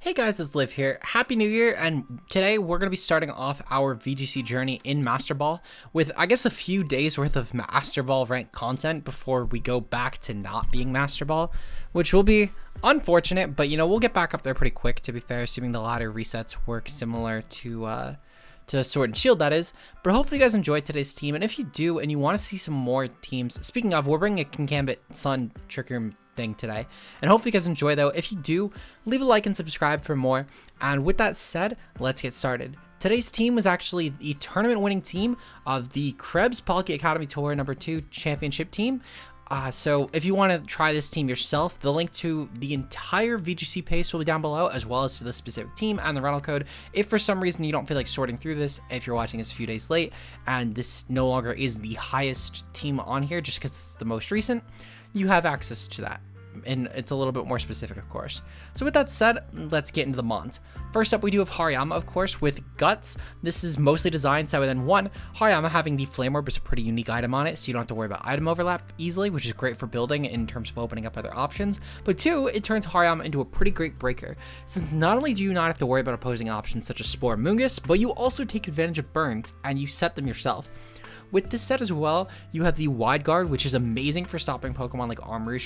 Hey guys, it's Liv here. Happy New Year, and today we're going to be starting off our VGC journey in Master Ball with, I guess, a few days worth of Master Ball ranked content before we go back to not being Master Ball, which will be unfortunate, but we'll get back up there pretty quick, to be fair, assuming the ladder resets work similar to Sword and Shield, that is. But hopefully you guys enjoyed today's team, and if you do and you want to see some more teams, speaking of, we're bringing a Kingambit Sun Trick Room thing today, and hopefully you guys enjoy. Though if you do, leave a like and subscribe for more. And with that said, let's get started. Today's team was actually the tournament winning team of the Krebs Poly Academy Tour #2 championship team. So if you want to try this team yourself, the link to the entire VGC pace will be down below, as well as to the specific team and the rental code. If for some reason you don't feel like sorting through this, if you're watching this a few days late and this no longer is the highest team on here just because it's the most recent, you have access to that, and it's a little bit more specific, of course. So with that said, let's get into the mons. First up, we do have Hariyama, of course, with Guts. This is mostly designed so then one, Hariyama having the Flame Orb is a pretty unique item on it, so you don't have to worry about item overlap easily, which is great for building in terms of opening up other options. But two, it turns Hariyama into a pretty great breaker, since not only do you not have to worry about opposing options such as Spore and Mungus, but you also take advantage of burns, and you set them yourself. With this set as well, you have the Wide Guard, which is amazing for stopping Pokemon like Oranguru,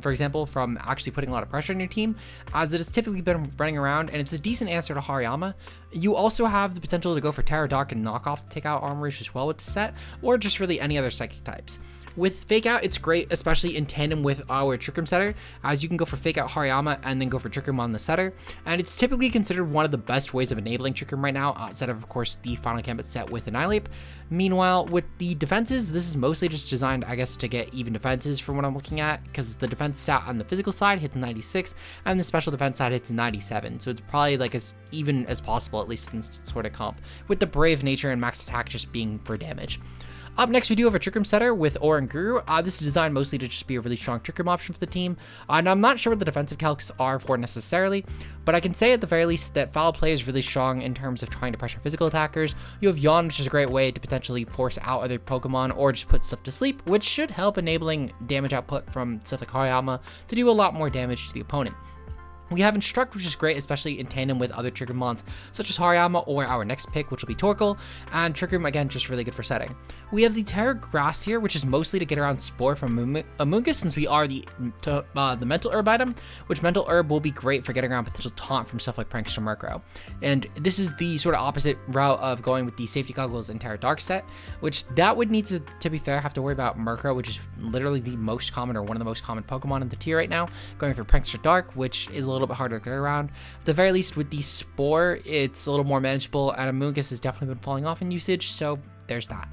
for example, from actually putting a lot of pressure on your team, as it has typically been running around, and it's a decent answer to Hariyama. You also have the potential to go for Terra Dark and Knock Off to take out Oranguru as well with the set, or just really any other Psychic types. With Fake Out, it's great, especially in tandem with our Trick Room setter, as you can go for Fake Out Hariyama and then go for Trick Room on the setter, and it's typically considered one of the best ways of enabling Trick Room right now, outside of course, the Final Gambit set with Annihilate. Meanwhile, with the defenses, this is mostly just designed, I guess, to get even defenses from what I'm looking at, because the defense stat on the physical side hits 96, and the special defense side hits 97, so it's probably like as even as possible, at least in sort of comp, with the Brave nature and max attack just being for damage. Up next, we do have a Trick Room setter with Oranguru. This is designed mostly to just be a really strong Trick Room option for the team. And I'm not sure what the defensive calcs are for necessarily, but I can say at the very least that foul play is really strong in terms of trying to pressure physical attackers. You have Yawn, which is a great way to potentially force out other Pokemon or just put stuff to sleep, which should help enabling damage output from stuff like Hariyama to do a lot more damage to the opponent. We have Instruct, which is great, especially in tandem with other Trick Room mons, such as Hariyama or our next pick, which will be Torkoal, and Trick Room, again, just really good for setting. We have the Terra Grass here, which is mostly to get around Spore from Mungus, since we are the Mental Herb item, which Mental Herb will be great for getting around potential taunt from stuff like Prankster Murkrow. And this is the sort of opposite route of going with the Safety Goggles and Terra Dark set, which that would need to be fair, have to worry about Murkrow, which is literally the most common or one of the most common Pokemon in the tier right now, going for Prankster Dark, which is a little bit harder to get around. At the very least, with the Spore, it's a little more manageable, and Amoonguss has definitely been falling off in usage, so there's that.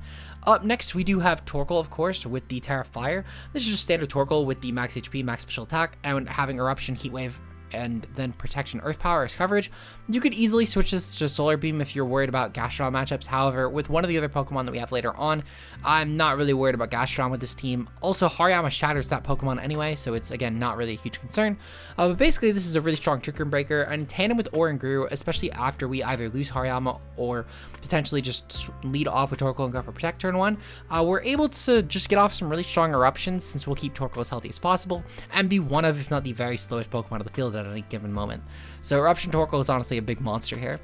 Up next, we do have Torkoal, of course, with the Terra Fire. This is just standard Torkoal with the max HP, max special attack, and having Eruption, Heat Wave, and then Protection Earth Power as coverage. You could easily switch this to Solar Beam if you're worried about Gastrodon matchups. However, with one of the other Pokemon that we have later on, I'm not really worried about Gastrodon with this team. Also, Hariyama shatters that Pokemon anyway, so it's, again, not really a huge concern. But basically, this is a really strong Trick Room breaker, and in tandem with Oranguru, especially after we either lose Hariyama or potentially just lead off with Torkoal and go for Protect turn 1, we're able to just get off some really strong Eruptions, since we'll keep Torkoal as healthy as possible, and be one of, if not the very slowest Pokemon of the field at any given moment. So Eruption Torkoal is honestly a big monster here.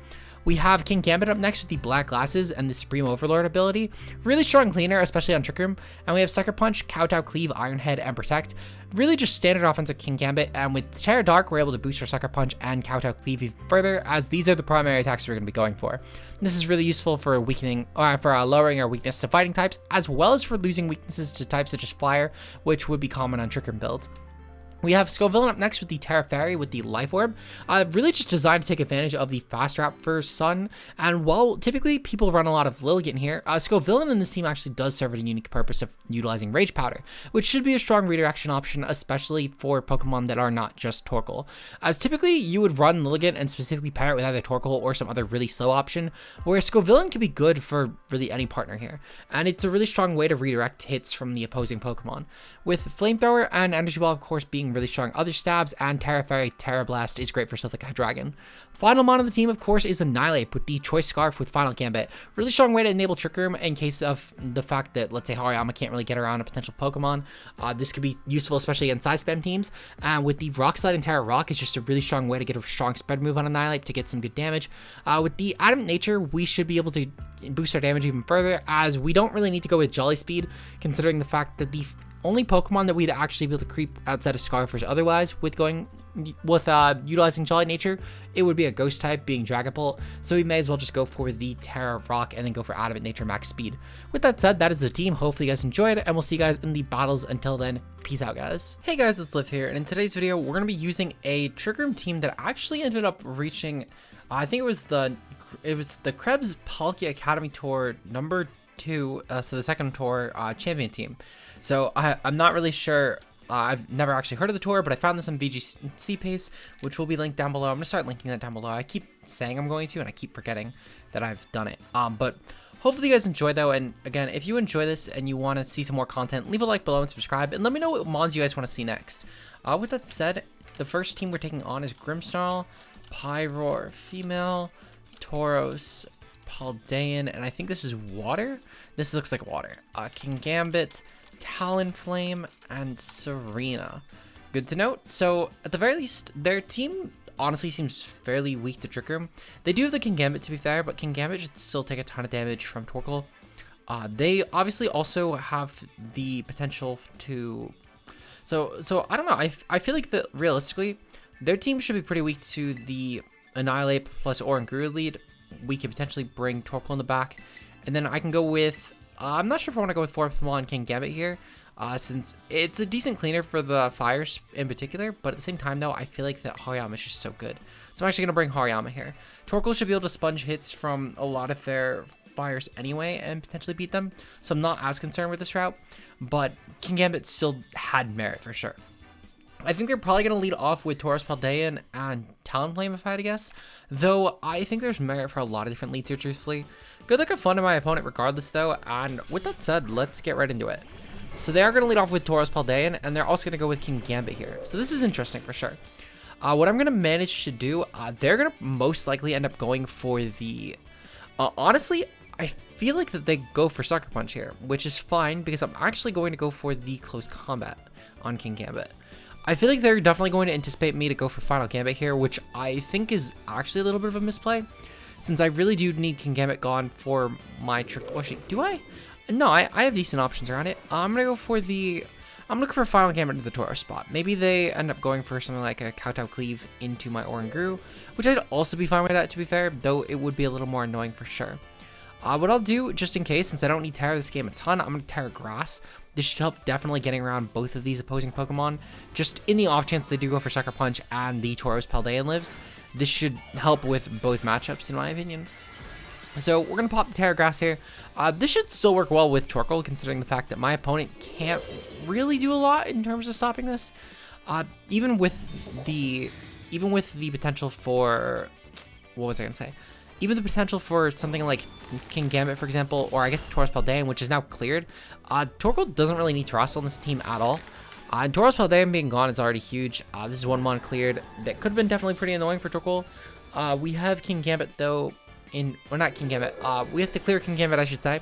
We have Kingambit up next with the Black Glasses and the Supreme Overlord ability. Really strong cleaner, especially on Trick Room. And we have Sucker Punch, Kowtow, Cleave, Iron Head, and Protect. Really just standard offensive Kingambit, and with Terra Dark, we're able to boost our Sucker Punch and Kowtow Cleave even further, as these are the primary attacks we're going to be going for. This is really useful for weakening, or for lowering our weakness to fighting types, as well as for losing weaknesses to types such as Fire, which would be common on Trick Room builds. We have Scovillain up next with the Terra Fairy with the Life Orb, really just designed to take advantage of the fast trap for Sun, and while typically people run a lot of Lilligant here, Scovillain in this team actually does serve a unique purpose of utilizing Rage Powder, which should be a strong redirection option, especially for Pokemon that are not just Torkoal, as typically you would run Lilligant and specifically pair it with either Torkoal or some other really slow option, where Scovillain can be good for really any partner here, and it's a really strong way to redirect hits from the opposing Pokemon, with Flamethrower and Energy Ball of course being making really strong other stabs, and Terra Fairy Terra Blast is great for stuff like Hydreigon. Final mon of the team, of course, is Annihilate with the Choice Scarf with Final Gambit. Really strong way to enable Trick Room in case of the fact that, let's say, Hariyama can't really get around a potential Pokemon. This could be useful, especially against side spam teams. And with the Rock Slide and Terra Rock, it's just a really strong way to get a strong spread move on Annihilate to get some good damage. With the Adamant Nature, we should be able to boost our damage even further, as we don't really need to go with Jolly Speed, considering the fact that the only Pokemon that we'd actually be able to creep outside of Scarfers otherwise with utilizing Jolly Nature, it would be a Ghost type, being Dragapult, so we may as well just go for the Terra Rock and then go for Adamant Nature max speed. With that said, that is the team. Hopefully you guys enjoyed, and we'll see you guys in the battles. Until then, peace out, guys. Hey guys, it's Liv here, and in today's video, we're going to be using a Trick Room team that actually ended up reaching, I think it was the Krebs Palkia Academy Tour number 2, so the second tour champion team. So I'm not really sure. I've never actually heard of the tour, but I found this on VGC Pace, which will be linked down below. I'm gonna start linking that down below. I keep saying I'm going to, and I keep forgetting that I've done it. But hopefully you guys enjoy though. And again, if you enjoy this and you want to see some more content, leave a like below and subscribe, and let me know what mons you guys want to see next. With that said, the first team we're taking on is Grimmsnarl, Pyroar Female, Tauros, Paldean, and I think this is water. This looks like water. Kingambit, Talonflame, and Serena. Good to note. So at the very least, their team honestly seems fairly weak to Trick Room. They do have the Kingambit, to be fair, but Kingambit should still take a ton of damage from Torkoal. They obviously also have the potential to... So I don't know. I feel like that realistically, their team should be pretty weak to the Annihilate plus Oranguru lead. We could potentially bring Torkoal in the back, and then I can go with... I'm not sure if I want to go with Fourth Mon and Kingambit here, since it's a decent cleaner for the fires in particular, but at the same time though, I feel like that Hariyama is just so good. So I'm actually going to bring Hariyama here. Torkoal should be able to sponge hits from a lot of their fires anyway and potentially beat them, so I'm not as concerned with this route, but Kingambit still had merit for sure. I think they're probably going to lead off with Tauros, Paldean, and Talonflame if I had to guess, though I think there's merit for a lot of different leads here, truthfully. Good luck and fun to my opponent regardless though, and with that said, let's get right into it. So they are going to lead off with Tauros, Paldean, and they're also going to go with Kingambit here. So this is interesting for sure. What I'm going to manage to do, they're going to most likely end up going for the... honestly, I feel like that they go for Sucker Punch here, which is fine because I'm actually going to go for the Close Combat on Kingambit. I feel like they're definitely going to anticipate me to go for Final Gambit here, which I think is actually a little bit of a misplay, since I really do need Kingambit gone for my trick. Actually, do I? No, I have decent options around it. I'm gonna go for the... I'm looking for Final Gambit into the Tauros spot. Maybe they end up going for something like a Kowtow Cleave into my Oranguru, which I'd also be fine with that, to be fair, though it would be a little more annoying for sure. What I'll do, just in case, since I don't need Terra this game a ton, I'm going to Terra Grass. This should help definitely getting around both of these opposing Pokemon. Just in the off chance they do go for Sucker Punch and the Tauros Paldean lives, this should help with both matchups, in my opinion. So we're going to pop the Terra Grass here. This should still work well with Torkoal, considering the fact that my opponent can't really do a lot in terms of stopping this. Even with the potential for... What was I going to say? Even the potential for something like Kingambit, for example, or I guess the Tauros Paldean, which is now cleared, Torkoal doesn't really need Terrestrial on this team at all. And Tauros Paldean being gone is already huge. This is one mon cleared. That could have been definitely pretty annoying for Torkoal. We have Kingambit, though, or not Kingambit. We have to clear Kingambit, I should say.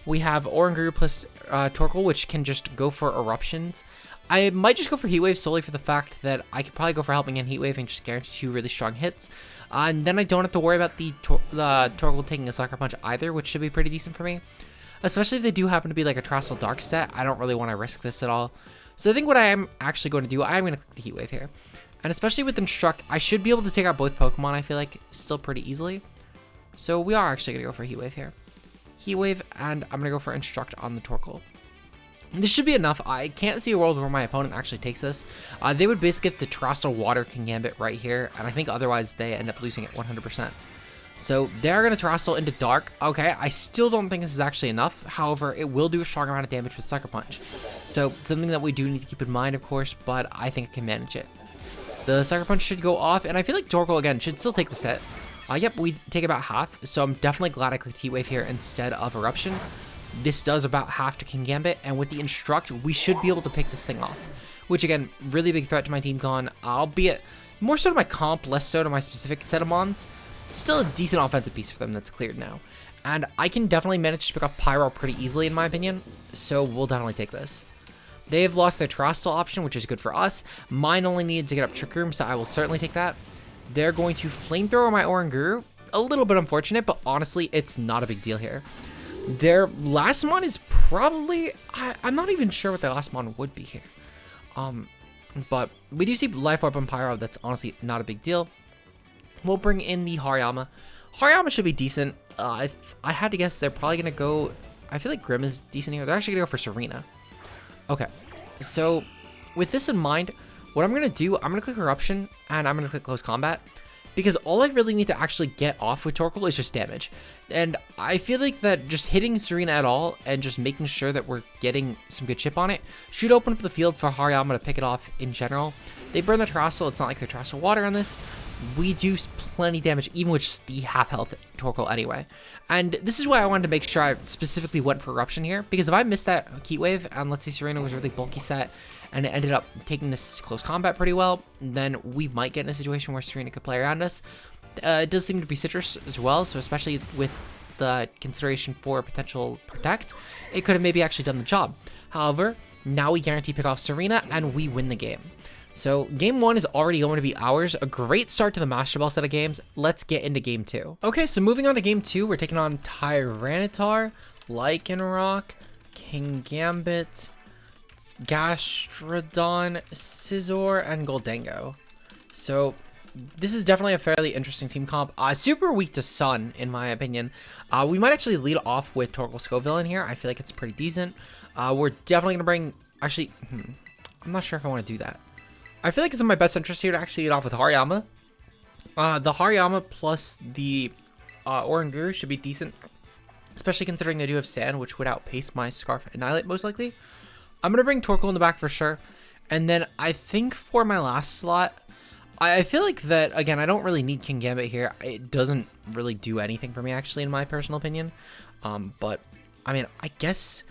We have Oranguru plus Torkoal, which can just go for Eruptions. I might just go for Heat Wave solely for the fact that I could probably go for Helping Hand Heat Wave and just guarantee 2 really strong hits. And then I don't have to worry about the Torkoal taking a Sucker Punch either, which should be pretty decent for me. Especially if they do happen to be like a Terrestrial Dark set, I don't really want to risk this at all. So I think what I am actually going to do, I am going to click the Heat Wave here. And especially with Instruct, I should be able to take out both Pokemon, I feel like, still pretty easily. So we are actually going to go for Heat Wave here. Heat Wave, and I'm going to go for Instruct on the Torkoal. This should be enough. I can't see a world where my opponent actually takes this. They would basically get the Terrestrial Water Kingambit right here, and I think otherwise they end up losing it 100%. So they're going to Terrestrial into Dark. Okay, I still don't think this is actually enough. However, it will do a strong amount of damage with Sucker Punch. So something that we do need to keep in mind, of course, but I think I can manage it. The Sucker Punch should go off, and I feel like Torkoal, again, should still take this hit. Yep, we take about half, so I'm definitely glad I clicked Heat Wave here instead of Eruption. This does about half to Kingambit, and with the Instruct, we should be able to pick this thing off. which again, really big threat to my team con, albeit more so to my comp, less so to my specific set of mons. Still a decent offensive piece for them that's cleared now. And I can definitely manage to pick off Pyro pretty easily in my opinion, so we'll definitely take this. They've lost their Terrestrial option, which is good for us. Mine only needed to get up Trick Room, so I will certainly take that. They're going to Flamethrower my Oranguru. A little bit unfortunate, but honestly, it's not a big deal here. Their last mon is probably... I'm not even sure what their last mon would be here. But we do see Life Orb on Pyro. That's honestly not a big deal. We'll bring in the Hariyama. Hariyama should be decent. If I had to guess, they're probably going to go... I feel like Grim is decent here. They're actually going to go for Serena. Okay, so with this in mind, what I'm going to do, I'm going to click Eruption, and I'm going to click Close Combat, because all I really need to actually get off with Torkoal is just damage. And I feel like that just hitting Serena at all, and just making sure that we're getting some good chip on it, should open up the field for Hariyama to pick it off in general. They burn the Terrestrial, it's not like they're Terrestrial Water on this. We do plenty damage, even with just the half health Torkoal anyway. And this is why I wanted to make sure I specifically went for Eruption here, because if I missed that Heat Wave, and let's say Serena was a really bulky set, and it ended up taking this close combat pretty well, then we might get in a situation where Serena could play around us. It does seem to be Citrus as well, so especially with the consideration for potential Protect, it could have maybe actually done the job. However, now we guarantee pick off Serena, and we win the game. So game 1 is already going to be ours. A great start to the Master Ball set of games. Let's get into game 2. Okay, so moving on to game 2, we're taking on Tyranitar, Lycanroc, Kingambit, Gastrodon, Scizor, and Goldango. So this is definitely a fairly interesting team comp. Super weak to Sun, in my opinion. We might actually lead off with Torkoal Scoville in here. I feel like it's pretty decent. We're definitely going to bring... Actually, I'm not sure if I want to do that. I feel like it's in my best interest here to actually lead off with Hariyama. The Hariyama plus the Oranguru should be decent, especially considering they do have Sand, which would outpace my Scarf Annihilate most likely. I'm going to bring Torkoal in the back for sure. And then I think for my last slot, I feel like that, again, I don't really need Kingambit here. It doesn't really do anything for me, actually, in my personal opinion. But, I mean, I guess,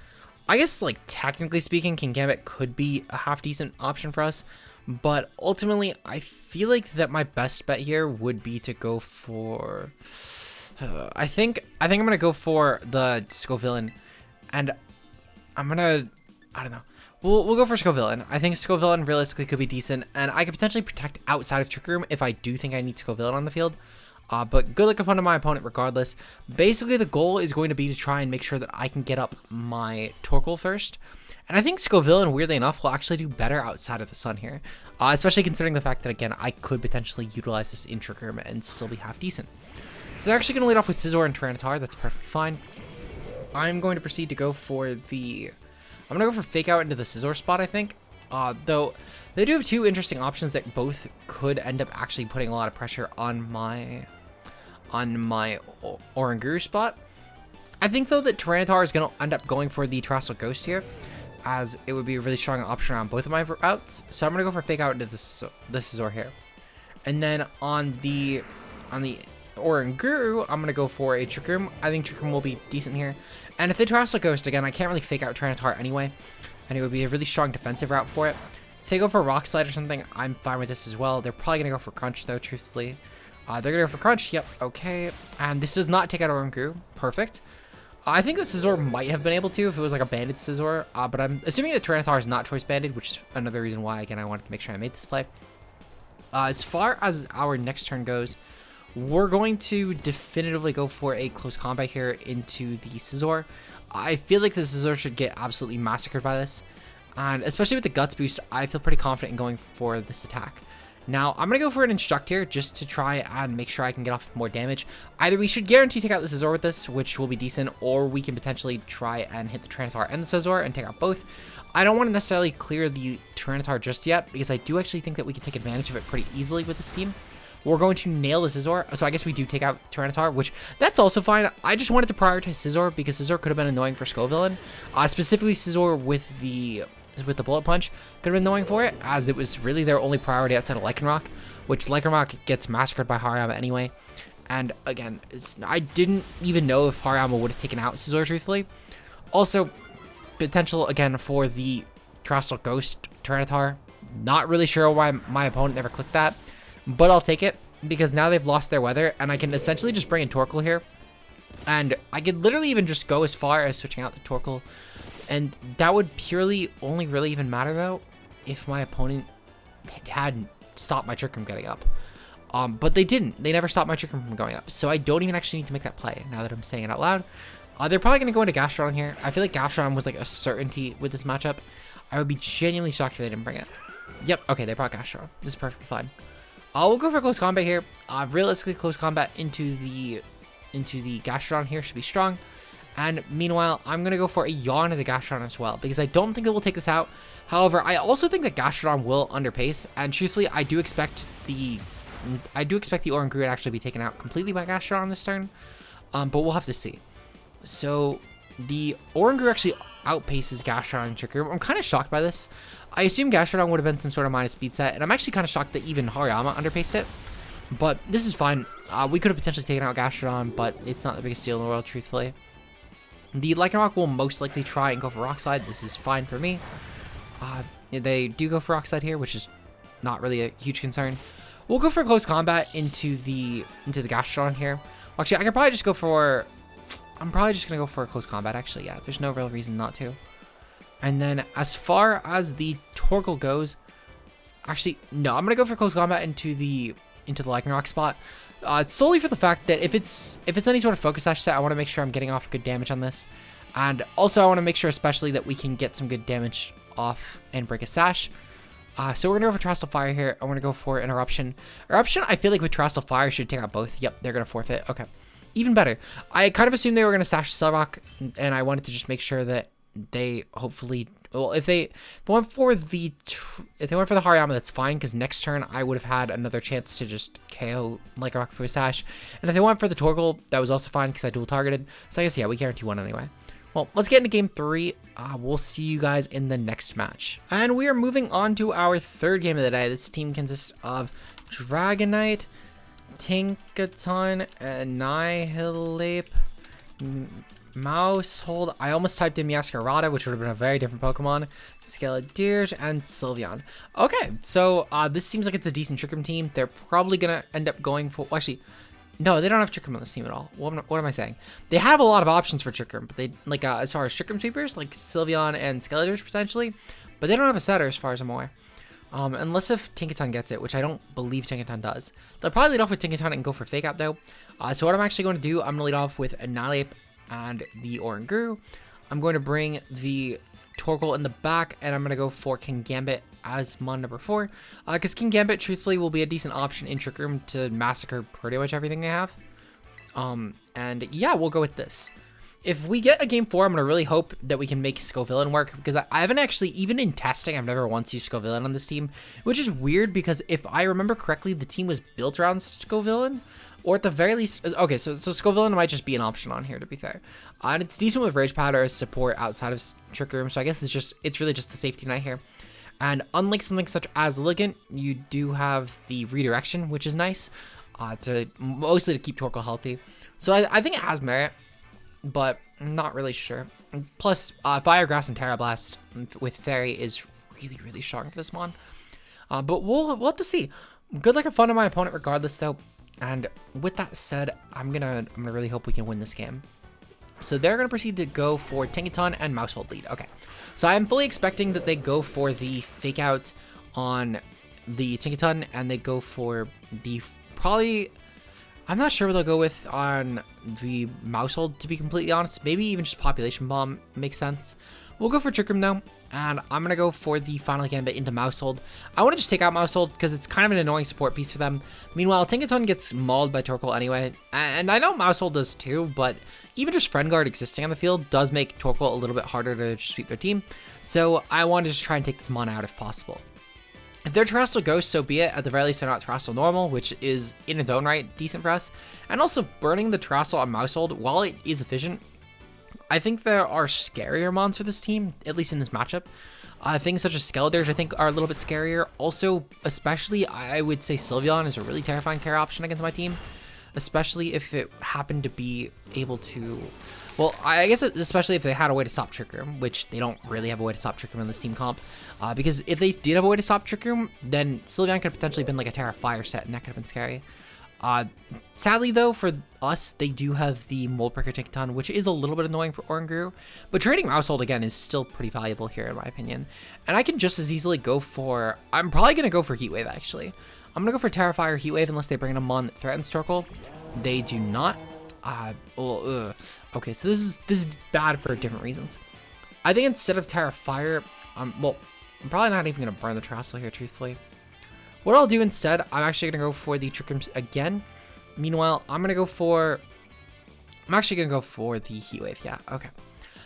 like, technically speaking, Kingambit could be a half-decent option for us. But ultimately, I feel like that my best bet here would be to go for... I think I'm going to go for the Scoville, and I'm going to... I don't know. We'll go for Scoville. I think Scoville realistically could be decent, and I could potentially protect outside of Trick Room if I do think I need Scoville on the field. But good luck upon my opponent regardless. Basically, the goal is going to be to try and make sure that I can get up my Torkoal first. And I think Scoville, weirdly enough, will actually do better outside of the Sun here. Especially considering the fact that, again, I could potentially utilize this in Trick Room and still be half decent. So they're actually going to lead off with Scizor and Tyranitar. That's perfectly fine. I'm going to proceed to go for the... I'm going to go for Fake Out into the Scizor spot, I think. Though, they do have two interesting options that both could end up actually putting a lot of pressure on my Oranguru spot. I think, though, that Tyranitar is going to end up going for the Terrestrial Ghost here, as it would be a really strong option around both of my routes. So I'm going to go for Fake Out into the Scizor here. And then on the Oranguru, I'm going to go for a Trick Room. I think Trick Room will be decent here. And if they Terrestrial Ghost, again, I can't really Fake Out Tyranitar anyway, and it would be a really strong defensive route for it. If they go for Rock Slide or something, I'm fine with this as well. They're probably going to go for Crunch, though, truthfully. They're going to go for Crunch. Yep, okay. And this does not take out Oranguru. Perfect. I think that Scizor might have been able to if it was like a banded Scizor, but I'm assuming that Tyranitar is not choice banded, which is another reason why, again, I wanted to make sure I made this play. As far as our next turn goes, we're going to definitively go for a close combat here into the Scizor. I feel like the Scizor should get absolutely massacred by this, and especially with the Guts boost, I feel pretty confident in going for this attack. Now, I'm going to go for an Instruct here just to try and make sure I can get off more damage. Either we should guarantee take out the Scizor with this, which will be decent, or we can potentially try and hit the Tyranitar and the Scizor and take out both. I don't want to necessarily clear the Tyranitar just yet, because I do actually think that we can take advantage of it pretty easily with this team. We're going to nail the Scizor, so I guess we do take out Tyranitar, which that's also fine. I just wanted to prioritize Scizor because Scizor could have been annoying for Scoville. Specifically Scizor with the Bullet Punch could have been annoying for it, as it was really their only priority outside of Lycanroc, which Lycanroc gets massacred by Hariyama anyway. And again, I didn't even know if Hariyama would have taken out Scizor, truthfully. Also, potential again for the Terrestrial Ghost Tyranitar. Not really sure why my opponent never clicked that, but I'll take it because now they've lost their weather, and I can essentially just bring in Torkoal here. And I could literally even just go as far as switching out the Torkoal, and that would purely only really even matter though if my opponent had stopped my Trick Room getting up. But they didn't. They never stopped my Trick Room from going up, so I don't even actually need to make that play now that I'm saying it out loud. They're probably going to go into Gastrodon here. I feel like Gastrodon was like a certainty with this matchup. I would be genuinely shocked if they didn't bring it. Yep, okay, they brought Gastrodon. This is perfectly fine. We'll go for close combat here. Realistically, close combat into the Gastrodon here should be strong. And meanwhile, I'm going to go for a Yawn into the Gastrodon as well, because I don't think it will take this out. However, I also think that Gastrodon will underpace, and truthfully, I do expect the Oranguru to actually be taken out completely by Gastrodon this turn, but we'll have to see. So the Oranguru actually outpaces Gastrodon and Trick Room. I'm kind of shocked by this. I assume Gastrodon would have been some sort of minus speed set, and I'm actually kind of shocked that even Hariyama underpaced it. But this is fine. We could have potentially taken out Gastrodon, but it's not the biggest deal in the world, truthfully. The Lycanroc will most likely try and go for Rock Slide. This is fine for me. They do go for Rock Slide here, which is not really a huge concern. We'll go for close combat into the Gastrodon here. Actually, I could probably just go for... I'm probably just going to go for a close combat, actually. Yeah, there's no real reason not to. And then as far as the Torkoal goes... Actually, no, I'm going to go for close combat into the Lycanroc spot. Solely for the fact that if it's any sort of Focus Sash set, I want to make sure I'm getting off good damage on this. And also, I want to make sure especially that we can get some good damage off and break a Sash. So we're going to go for Terrestrial Fire here. I want to go for an Eruption. Eruption, I feel like with Terrestrial Fire should take out both. Yep, they're going to forfeit. Okay. Even better. I kind of assumed they were going to Sash Cellrock, and I wanted to just make sure that they hopefully... Well, if they went for the Hariyama, that's fine, because next turn I would have had another chance to just KO like a Rock for a Sash. And if they went for the Torkoal, that was also fine, because I dual targeted. So I guess, yeah, we guarantee one anyway. Well, let's get into game 3. We'll see you guys in the next match. And we are moving on to our third game of the day. This team consists of Dragonite, Tinkaton, Annihilate, Mousehold. I almost typed in Meowscarada, which would have been a very different Pokemon. Skeledirge and Sylveon. Okay, so this seems like it's a decent Trick Room team. They're probably going to end up going for... Well, actually, no, they don't have Trick Room on this team at all. What am I saying? They have a lot of options for Trick Room, but they, like, as far as Trick Room sweepers, like Sylveon and Skeledirge potentially, but they don't have a setter as far as I'm aware. Unless if Tinkaton gets it, which I don't believe Tinkaton does. They'll probably lead off with Tinkaton and go for Fake Out, though. So what I'm actually going to do, I'm going to lead off with Annihilate and the Oranguru. I'm going to bring the Torkoal in the back, and I'm going to go for Kingambit as mon number 4. Because Kingambit, truthfully, will be a decent option in Trick Room to massacre pretty much everything they have. And yeah, we'll go with this. If we get a game 4, I'm going to really hope that we can make Scovillain work, because I haven't actually, even in testing, I've never once used Scovillain on this team, which is weird because if I remember correctly, the team was built around Scovillain, or at the very least, okay, so Scovillain might just be an option on here, to be fair. And it's decent with Rage Powder as support outside of Trick Room, so I guess it's really just the safety net here. And unlike something such as Ligant, you do have the redirection, which is nice, mostly to keep Torkoal healthy. So I think it has merit, but I'm not really sure. Plus, Fire, Grass, and Terra Blast with Fairy is really, really strong for this mon. But we'll have to see. Good luck and fun to my opponent regardless, though. And with that said, I'm gonna really hope we can win this game. So they're gonna proceed to go for Tinkaton and Mousehold lead. Okay, so I'm fully expecting that they go for the Fake Out on the Tinkaton, and they go for the probably... I'm not sure what they'll go with on the Mousehold, to be completely honest. Maybe even just Population Bomb makes sense. We'll go for Trick Room though, and I'm going to go for the Final Gambit into Mousehold. I want to just take out Mousehold because it's kind of an annoying support piece for them. Meanwhile, Tinkaton gets mauled by Torkoal anyway, and I know Mousehold does too, but even just Friend Guard existing on the field does make Torkoal a little bit harder to sweep their team. So I want to just try and take this mon out if possible. If they're Terrestrial Ghost, so be it. At the very least, they're not Terrestrial Normal, which is, in its own right, decent for us. And also, burning the Terrestrial on Mousehold, while it is efficient, I think there are scarier mons for this team, at least in this matchup. Things such as Skeledirge, I think, are a little bit scarier. Also, especially, I would say Sylveon is a really terrifying carry option against my team. Especially if it happened to be able to... Well, I guess especially if they had a way to stop Trick Room, which they don't really have a way to stop Trick Room in this team comp. Because if they did have a way to stop Trick Room, then Sylveon could have potentially been like a Terra Fire set, and that could have been scary. Sadly though, for us, they do have the Mold Breaker Tinkaton, which is a little bit annoying for Oranguru, but trading Mousehold again is still pretty valuable here in my opinion. And I can just as easily go for, I'm probably going to go for Heat Wave actually. I'm going to go for Terra Fire Heat Wave unless they bring them on Threatened Storkle. They do not. Okay, so this is bad for different reasons. I think instead of Terra Fire, well, I'm probably not even going to burn the Terrastal here, truthfully. What I'll do instead, I'm actually going to go for the Trick Room again. Meanwhile, I'm actually going to go for the Heat Wave, yeah, okay.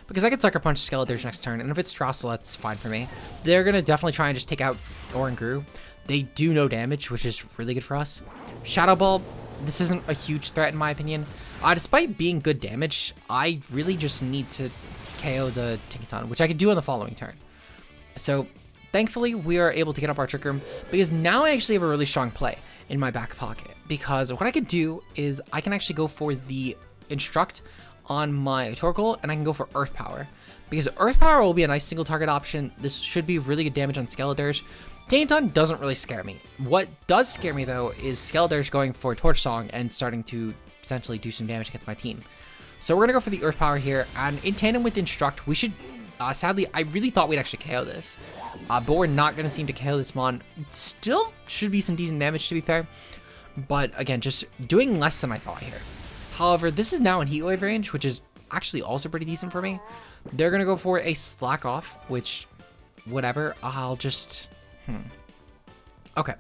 Because I can Sucker Punch Skeledirge next turn, and if it's Terrastal, that's fine for me. They're going to definitely try and just take out Oranguru. They do no damage, which is really good for us. Shadow Ball, this isn't a huge threat in my opinion. Despite being good damage, I really just need to KO the Tinkaton, which I could do on the following turn. So, thankfully, we are able to get up our Trick Room, because now I actually have a really strong play in my back pocket. Because what I could do is I can actually go for the Instruct on my Torkoal, and I can go for Earth Power. Because Earth Power will be a nice single target option. This should be really good damage on Skeledirge. Tinkaton doesn't really scare me. What does scare me, though, is Skeledirge going for Torch Song and starting to potentially do some damage against my team. So we're going to go for the Earth Power here, and in tandem with Instruct, we should... sadly, I really thought we'd actually KO this, but we're not going to seem to KO this Mon. Still should be some decent damage, to be fair, but again, just doing less than I thought here. However, this is now in Heat Wave range, which is actually also pretty decent for me. They're going to go for a Slack Off, which, whatever, I'll just... Okay.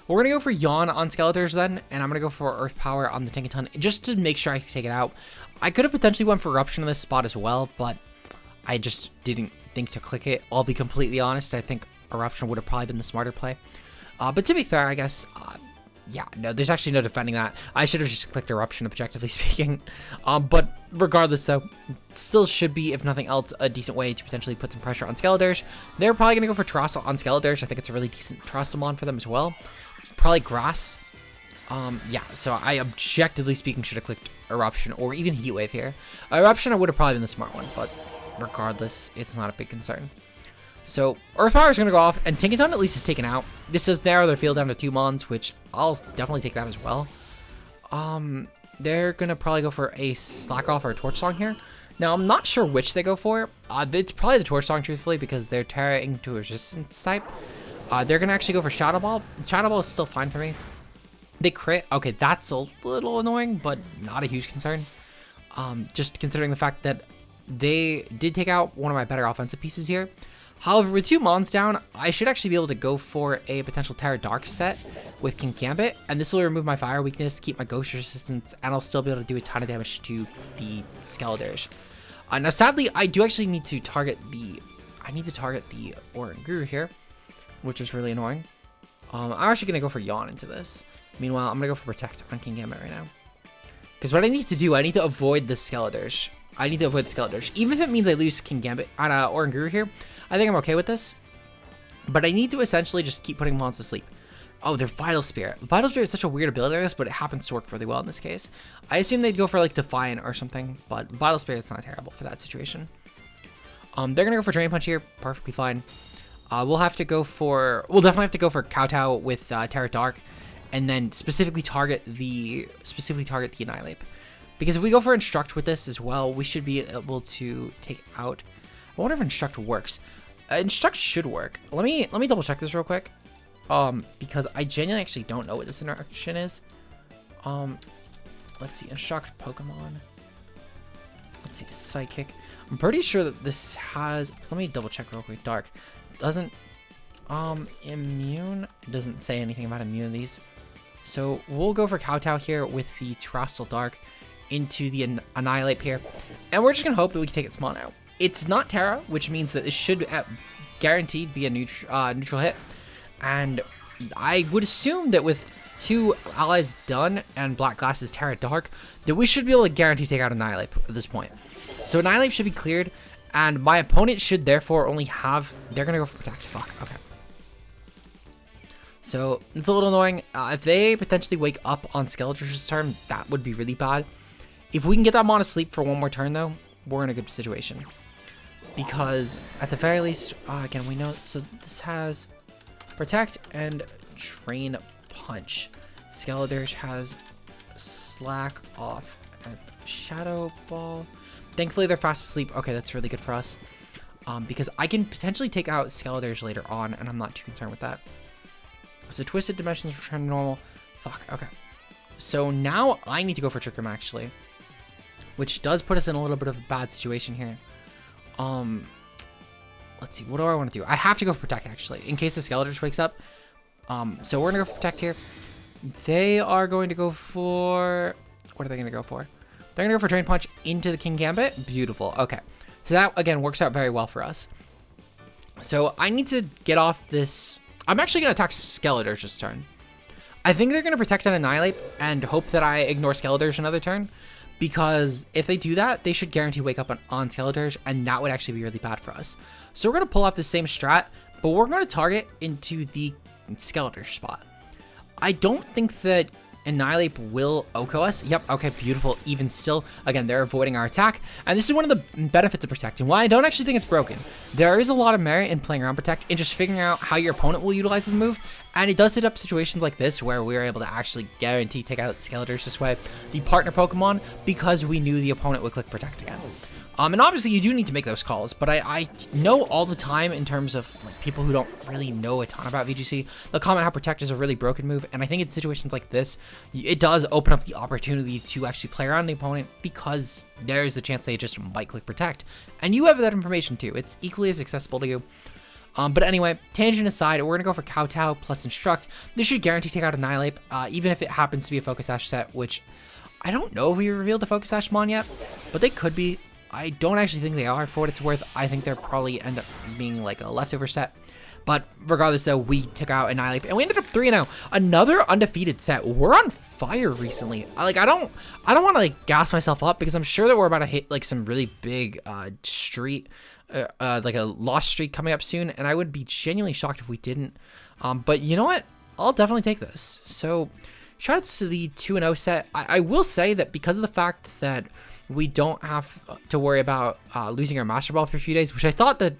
We're going to go for Yawn on Skeledirge then, and I'm going to go for Earth Power on the Tinkaton, just to make sure I can take it out. I could have potentially went for Eruption in this spot as well, but I just didn't think to click it. I'll be completely honest, I think Eruption would have probably been the smarter play. But to be fair, I guess, yeah, no, there's actually no defending that. I should have just clicked Eruption, objectively speaking. But regardless, though, still should be, if nothing else, a decent way to potentially put some pressure on Skeledirge. They're probably going to go for Terrastal on Skeledirge. I think it's a really decent Terrastal Mon for them as well. Probably Grass. Yeah, so I, objectively speaking, should have clicked Eruption or even Heat Wave here. Eruption, I would have probably been the smart one, but regardless, it's not a big concern. So, Earth Power is going to go off, and Tinkaton at least is taken out. This does narrow their field down to 2 Mons, which I'll definitely take that as well. They're going to probably go for a Slack Off or a Torch Song here. Now, I'm not sure which they go for. It's probably the Torch Song, truthfully, because they're Terra to a Resistance type. They're going to actually go for Shadow Ball. Shadow Ball is still fine for me. They crit. Okay, that's a little annoying, but not a huge concern. Just considering the fact that they did take out one of my better offensive pieces here. However, with 2 Mons down, I should actually be able to go for a potential Terra Dark set with Kingambit, and this will remove my Fire weakness, keep my Ghost resistance, and I'll still be able to do a ton of damage to the Skeledirge. Now, sadly, I do actually need to target the... Oranguru here, which is really annoying. I'm actually going to go for Yawn into this. Meanwhile, I'm going to go for Protect on Kingambit right now. Because what I need to do, I need to avoid the Skeledirge. I need to avoid Skeledirge. Even if it means I lose Kingambit on Oranguru here, I think I'm okay with this. But I need to essentially just keep putting Mons to sleep. Oh, they're Vital Spirit. Vital Spirit is such a weird ability, I guess, but it happens to work really well in this case. I assume they'd go for, like, Defiant or something, but Vital Spirit's not terrible for that situation. They're going to go for Drain Punch here. Perfectly fine. We'll definitely have to go for Kowtow with Terra Dark, and then specifically target the Annihilate. Because if we go for Instruct with this as well, we should be able to take out... I wonder if Instruct works. Instruct should work. Let me double check this real quick. Because I genuinely actually don't know what this interaction is. Let's see. Instruct Pokemon. Let's see. Psychic. I'm pretty sure that this has... Let me double check real quick. Dark. Doesn't... Immune? Doesn't say anything about immunities. So we'll go for Kowtow here with the Terrastal Dark into the Annihilate here. And we're just going to hope that we can take its Mon out. It's not Terra, which means that this should guaranteed be a neutral hit. And I would assume that with 2 allies done and Black Glass's Terra Dark, that we should be able to guarantee take out Annihilate at this point. So Annihilate should be cleared, and my opponent should therefore only have... They're going to go for Protect. Fuck, okay. So it's a little annoying. If they potentially wake up on Skeledirge's turn, that would be really bad. If we can get that Mon asleep for 1 more turn, though, we're in a good situation. Because at the very least, again, we know, so this has Protect and Train Punch. Skeledirge has Slack Off and Shadow Ball. Thankfully, they're fast asleep. Okay, that's really good for us. Because I can potentially take out Skeledirge later on, and I'm not too concerned with that. So Twisted Dimensions return to normal. Fuck, okay. So now I need to go for Trick Room, actually. Which does put us in a little bit of a bad situation here. Let's see, what do I want to do? I have to go for Protect, actually, in case the Skeledirge wakes up. So we're going to go for Protect here. They are going to go for... What are they going to go for? They're going to go for Drain Punch into the Kingambit. Beautiful. Okay. So that, again, works out very well for us. So I need to get off this... I'm actually going to attack Skeledirge this turn. I think they're going to Protect and Annihilate and hope that I ignore Skeledirge another turn. Because if they do that, they should guarantee wake up on Skeledirge, and that would actually be really bad for us. So we're going to pull off the same strat, but we're going to target into the Skeledirge spot. I don't think that Annihilate will OHKO us. Yep, okay, beautiful. Even still, again, they're avoiding our attack. And this is one of the benefits of Protect, and why I don't actually think it's broken. There is a lot of merit in playing around Protect and just figuring out how your opponent will utilize the move. And it does set up situations like this where we are able to actually guarantee take out Skeledirge this way, the partner Pokemon, because we knew the opponent would click Protect again. And obviously you do need to make those calls, but I know all the time in terms of like people who don't really know a ton about VGC, they'll comment how Protect is a really broken move, and I think in situations like this, it does open up the opportunity to actually play around the opponent because there is a chance they just might click Protect, and you have that information too. It's equally as accessible to you. But anyway, tangent aside, we're going to go for Kowtow plus Instruct. This should guarantee take out Annihilate, even if it happens to be a Focus Sash set, which I don't know if we revealed the Focus Sash Mon yet, but they could be. I don't actually think they are, for what it's worth. I think they're probably end up being like a leftover set. But regardless, though, we took out Annihilate, and we ended up 3-0. Another undefeated set. We're on fire recently. I don't want to like gas myself up because I'm sure that we're about to hit like some really big streak. Like a lost streak coming up soon, and I would be genuinely shocked if we didn't. But you know what? I'll definitely take this. So, shout out to the 2-0 set. I will say that because of the fact that we don't have to worry about losing our Master Ball for a few days, which I thought that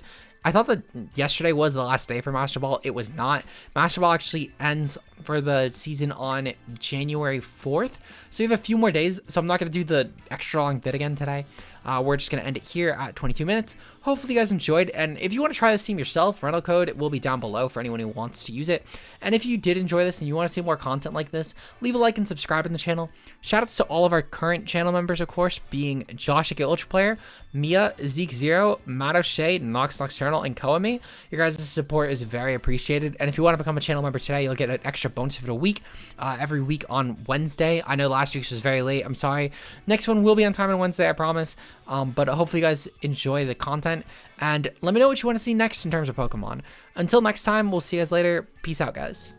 yesterday was the last day for Master Ball. It was not. Master Ball actually ends for the season on January 4th. So we have a few more days. So I'm not going to do the extra long bit again today. We're just going to end it here at 22 minutes. Hopefully you guys enjoyed. And if you want to try this team yourself, rental code will be down below for anyone who wants to use it. And if you did enjoy this and you want to see more content like this, leave a like and subscribe in the channel. Shoutouts to all of our current channel members, of course, being Josh, a Ultra Player, Mia, Zeke Zero, Matt O'Shea, Nox Nocturnal, and Koami. Your guys' support is very appreciated. And if you want to become a channel member today, you'll get an extra bonus for the week every week on Wednesday. I know last week's was very late. I'm sorry. Next one will be on time on Wednesday, I promise. But hopefully you guys enjoy the content. And let me know what you want to see next in terms of Pokemon. Until next time, we'll see you guys later. Peace out, guys.